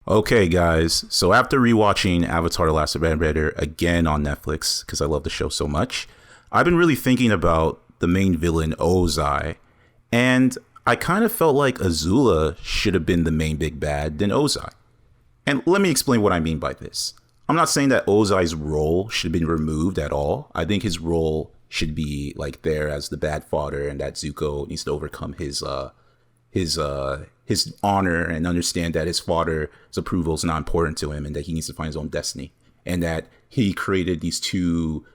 Okay, guys. So after rewatching Avatar: The Last Airbender again on Netflix, because I love the show so much, I've been really thinking about the main villain, Ozai. And I kind of felt like Azula should have been the main big bad than Ozai. And let me explain what I mean by this. I'm not saying that Ozai's role should have been removed at all. I think his role should be like there as the bad father, and that Zuko needs to overcome his honor and understand that his father's approval is not important to him, and that he needs to find his own destiny, and that he created these two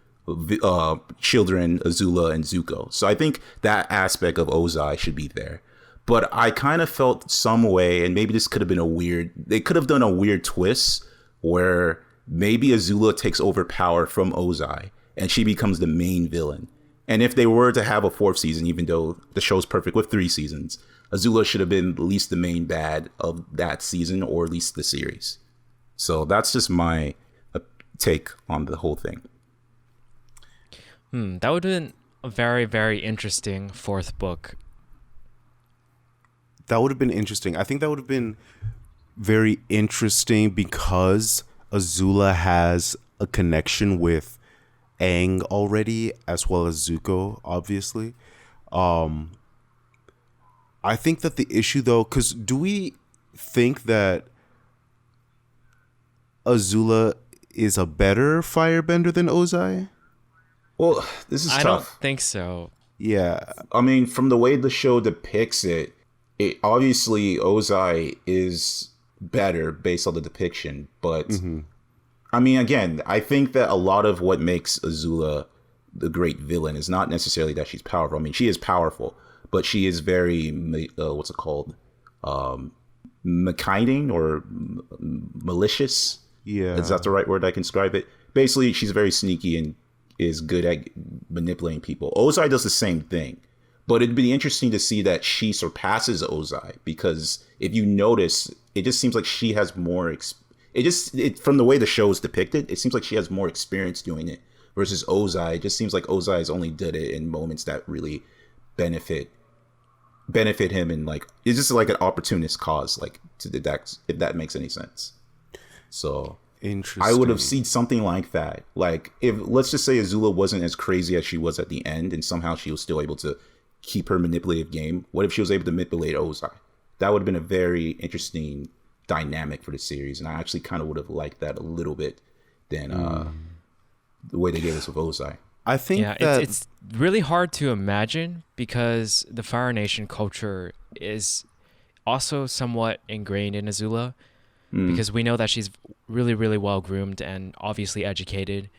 children, Azula and Zuko. So I think that aspect of Ozai should be there. But I kind of felt some way, and maybe this could have been they could have done a weird twist where maybe Azula takes over power from Ozai and she becomes the main villain. And if they were to have a fourth season, even though the show's perfect with 3 seasons, Azula should have been at least the main bad of that season, or at least the series. So that's just my take on the whole thing. That would have been a very, very interesting fourth book. That would have been interesting. I think that would have been very interesting because Azula has a connection with Aang already, as well as Zuko, obviously. I think that the issue, though, because do we think that Azula is a better firebender than Ozai? Well, this is tough. I don't think so. Yeah. I mean, from the way the show depicts it obviously Ozai is better based on the depiction, but I mean, again, I think that a lot of what makes Azula the great villain is not necessarily that she's powerful. I mean, she is powerful, but she is very what's it called, machinating or malicious. Yeah, is that the right word I can describe it? Basically, she's very sneaky and is good at manipulating people. Ozai does the same thing. But it'd be interesting to see that she surpasses Ozai, because if you notice, it just seems like she has more. From the way the show is depicted, it seems like she has more experience doing it versus Ozai. It just seems like Ozai has only did it in moments that really benefit him, and like it's just like an opportunist cause, like to the decks, if that makes any sense. So I would have seen something like that. Like if let's just say Azula wasn't as crazy as she was at the end, and somehow she was still able to keep her manipulative game. What if she was able to manipulate Ozai? That would have been a very interesting dynamic for the series, and I actually kind of would have liked that a little bit than the way they gave us with Ozai. I think it's really hard to imagine because the Fire Nation culture is also somewhat ingrained in Azula, because we know that she's really, really well groomed and obviously educated.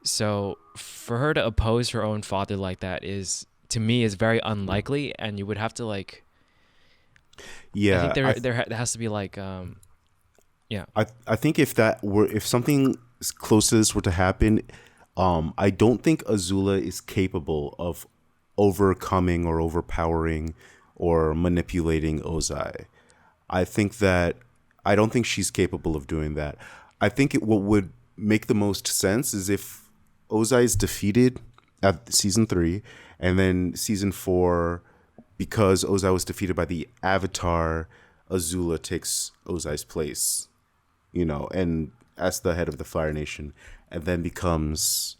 So for her to oppose her own father like that to me is very unlikely, and you would have to like. Yeah, I think there has to be like, yeah. I think if something close to this were to happen, I don't think Azula is capable of overcoming or overpowering or manipulating Ozai. I don't think she's capable of doing that. I think what would make the most sense is if Ozai is defeated at season 3, and then season 4, because Ozai was defeated by the Avatar, Azula takes Ozai's place, and as the head of the Fire Nation, and then becomes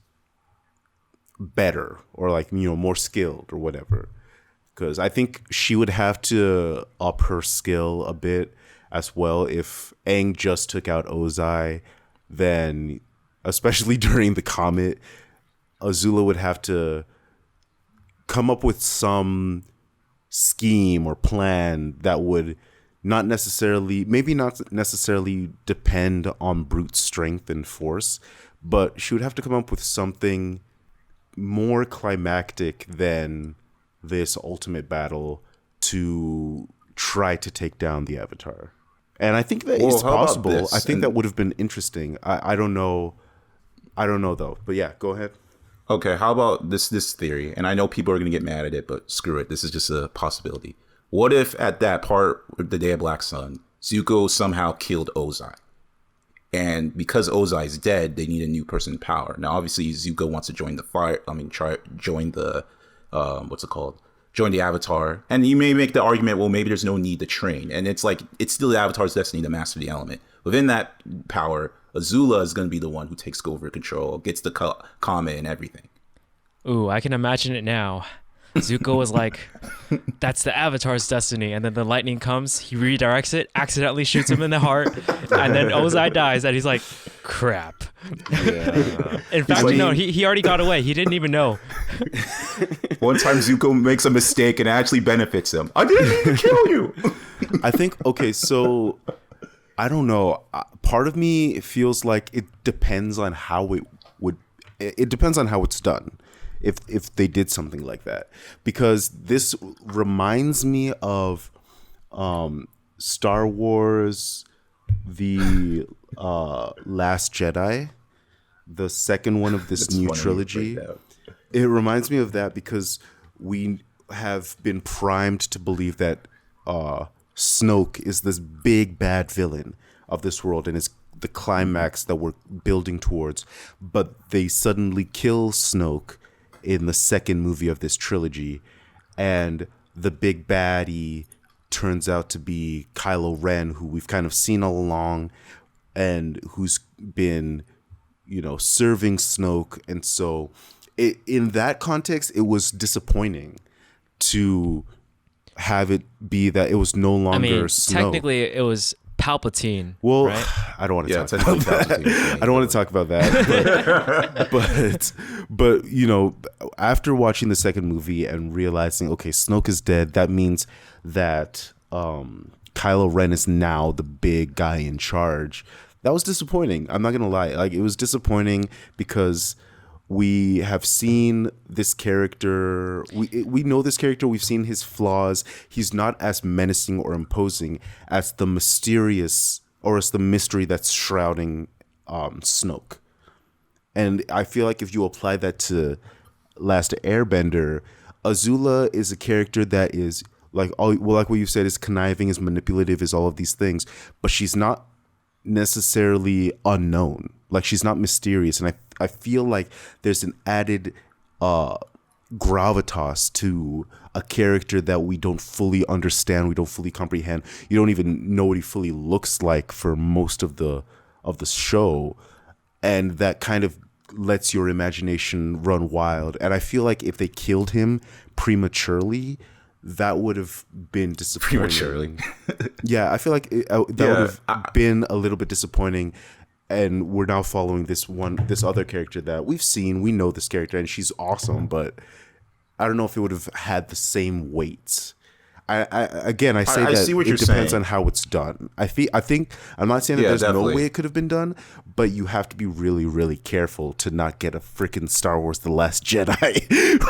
better or like, more skilled or whatever. Because I think she would have to up her skill a bit as well. If Aang just took out Ozai, then especially during the comet, Azula would have to come up with some scheme or plan that would not necessarily depend on brute strength and force, but she would have to come up with something more climactic than this ultimate battle to try to take down the Avatar. And I think that it's possible. I think that would have been interesting. I don't know though. But yeah, go ahead. Okay, how about this theory? And I know people are going to get mad at it, but screw it. This is just a possibility. What if at that part, the Day of Black Sun, Zuko somehow killed Ozai? And because Ozai is dead, they need a new person in power. Now, obviously, Zuko wants to join the join the Avatar. And you may make the argument, well, maybe there's no need to train. And it's like, it's still the Avatar's destiny to master the element. Within that power, Azula is going to be the one who takes over control, gets the Kame and everything. Ooh, I can imagine it now. Zuko was like, that's the Avatar's destiny. And then the lightning comes, he redirects it, accidentally shoots him in the heart, and then Ozai dies, and he's like, crap. Yeah. In fact, no, he already got away. He didn't even know. One time Zuko makes a mistake and it actually benefits him. I didn't mean to kill you. I think, okay, so I don't know. Part of me feels like it depends on how it depends on how it's done. If they did something like that, because this reminds me of Star Wars, the Last Jedi, the second one of this new trilogy. It reminds me of that because we have been primed to believe that Snoke is this big bad villain of this world and is the climax that we're building towards, but they suddenly kill Snoke in the second movie of this trilogy, and the big baddie turns out to be Kylo Ren, who we've kind of seen all along and who's been, serving Snoke. And so in that context, it was disappointing to have it be that it was no longer Snoke. Technically it was Palpatine. Well, right? I don't want to talk about that. I don't want to talk about that. But after watching the second movie and realizing, okay, Snoke is dead, that means that Kylo Ren is now the big guy in charge. That was disappointing. I'm not gonna lie. Like, it was disappointing because we have seen this character. We know this character. We've seen his flaws. He's not as menacing or imposing as the mysterious or as the mystery that's shrouding Snoke. And I feel like if you apply that to Last Airbender, Azula is a character that is like what you said, is conniving, is manipulative, is all of these things, but she's not necessarily unknown. Like, she's not mysterious, and I feel like there's an added gravitas to a character that we don't fully understand, we don't fully comprehend. You don't even know what he fully looks like for most of the show, and that kind of lets your imagination run wild. And I feel like if they killed him prematurely, that would have been disappointing. Prematurely. Yeah, I feel like that would have been a little bit disappointing. And we're now following this other character that we've seen. We know this character, and she's awesome, but I don't know if it would have had the same weight. I say that see what it you're depends saying. on how it's done. I think I'm not saying that there's definitely. no way it could have been done, but you have to be really, really careful to not get a freaking Star Wars: The Last Jedi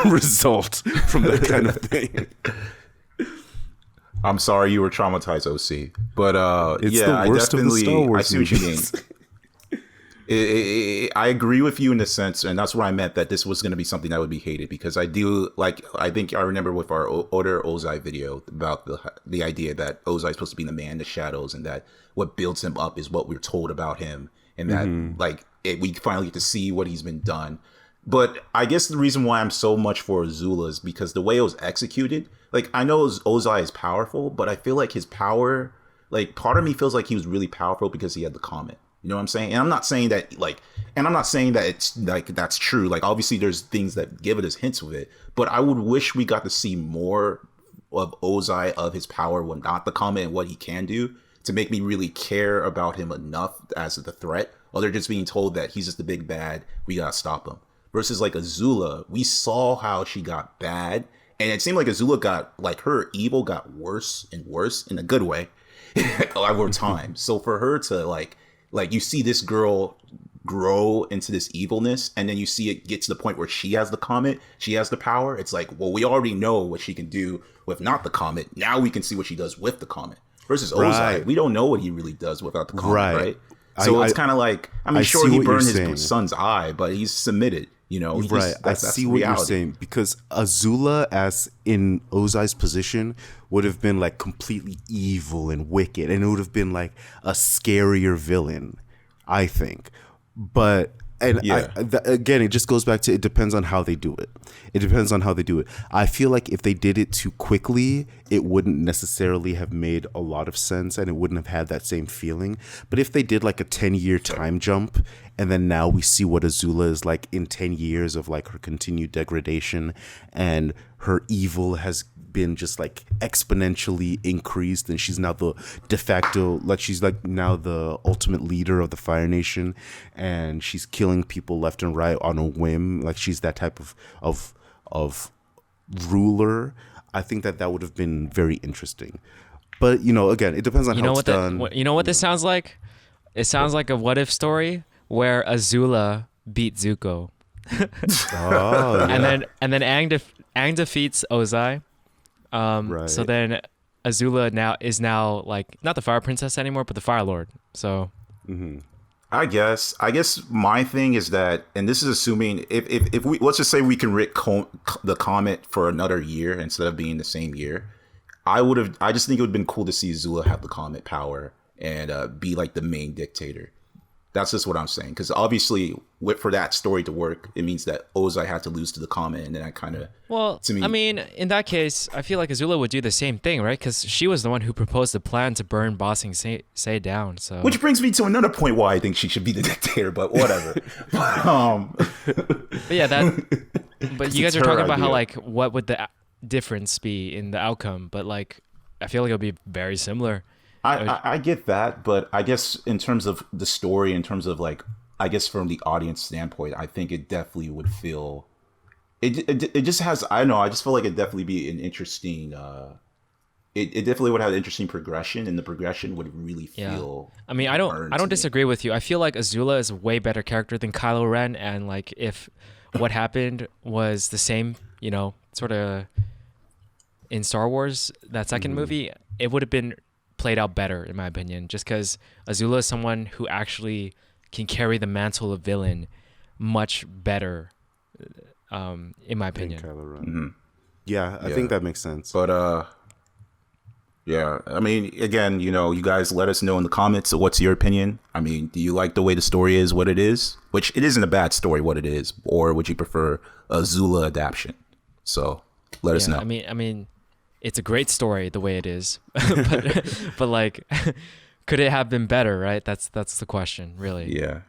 result from that kind of thing. I'm sorry you were traumatized, OC, but It's the worst of the Star Wars I see what you mean. I agree with you in the sense, and that's what I meant, that this was going to be something that would be hated, because I think I remember with our older Ozai video about the idea that Ozai is supposed to be the man in the shadows, and that what builds him up is what we're told about him, and that we finally get to see what he's been done. But I guess the reason why I'm so much for Azula is because the way it was executed, like, I know Ozai is powerful, but I feel like his power, like, part of me feels like he was really powerful because he had the comet. You know what I'm saying? And I'm not saying that it's like that's true. Like, obviously there's things that give it as hints of it, but I would wish we got to see more of Ozai, of his power when not the comet, and what he can do, to make me really care about him enough as the threat. Or they're just being told that he's just the big bad, we gotta stop him. Versus like Azula, we saw how she got bad, and it seemed like Azula got, like, her evil got worse and worse in a good way over time. So for her to like you see this girl grow into this evilness, and then you see it get to the point where she has the comet, she has the power. It's like, well, we already know what she can do with not the comet. Now we can see what she does with the comet. Versus Ozai, we don't know what he really does without the comet, right? So it's kind of like, sure, he burned his son's eye, but he's submitted. I see what you're saying, because Azula, as in Ozai's position, would have been like completely evil and wicked, and it would have been like a scarier villain, I think. But And Yeah. again, it just goes back to, it depends on how they do it. It depends on how they do it. I feel like if they did it too quickly, it wouldn't necessarily have made a lot of sense and it wouldn't have had that same feeling. But if they did like a 10-year time jump, and then now we see what Azula is like in 10 years of like her continued degradation, and her evil has been just like exponentially increased, and she's now the de facto, like she's like now the ultimate leader of the Fire Nation, and she's killing people left and right on a whim, like she's that type of ruler. I think that would have been very interesting. But again, it depends on how it's done. You know what this sounds like? It sounds like a what if story where Azula beat Zuko. Oh, yeah. and then Aang defeats Ozai. Right. So then Azula is now like not the Fire Princess anymore, but the Fire Lord. So I guess my thing is that, and this is assuming if we, let's just say we can rig the comet for another year instead of being the same year, I just think it would have been cool to see Azula have the comet power and be like the main dictator. That's just what I'm saying, because obviously, for that story to work, it means that Ozai had to lose to the comet, and then I kind of... Well, to me, I mean, in that case, I feel like Azula would do the same thing, right? Because she was the one who proposed the plan to burn Ba Sing Se down. So, which brings me to another point why I think she should be the dictator, but whatever. but yeah, But you guys are talking about idea. how like what would the difference be in the outcome? But like, I feel like it would be very similar. I get that, but I guess in terms of the story, in terms of like, I guess from the audience standpoint, I think it definitely would feel, it just has, I don't know, I just feel like it'd definitely be an interesting, it definitely would have an interesting progression, and the progression would really feel. I mean, I don't disagree with you. I feel like Azula is a way better character than Kylo Ren, and like if what happened was the same, sort of in Star Wars, that second movie, it would have been played out better, in my opinion, just because Azula is someone who actually can carry the mantle of villain much better, in my opinion. Kylo Ren. Yeah, I think that makes sense. But yeah, I mean, again, you guys let us know in the comments what's your opinion. I mean, do you like the way the story is what it is? Which it isn't a bad story what it is, or would you prefer a Azula adaptation? So let us know. I mean, it's a great story the way it is, but like, could it have been better? Right? That's the question, really. Yeah.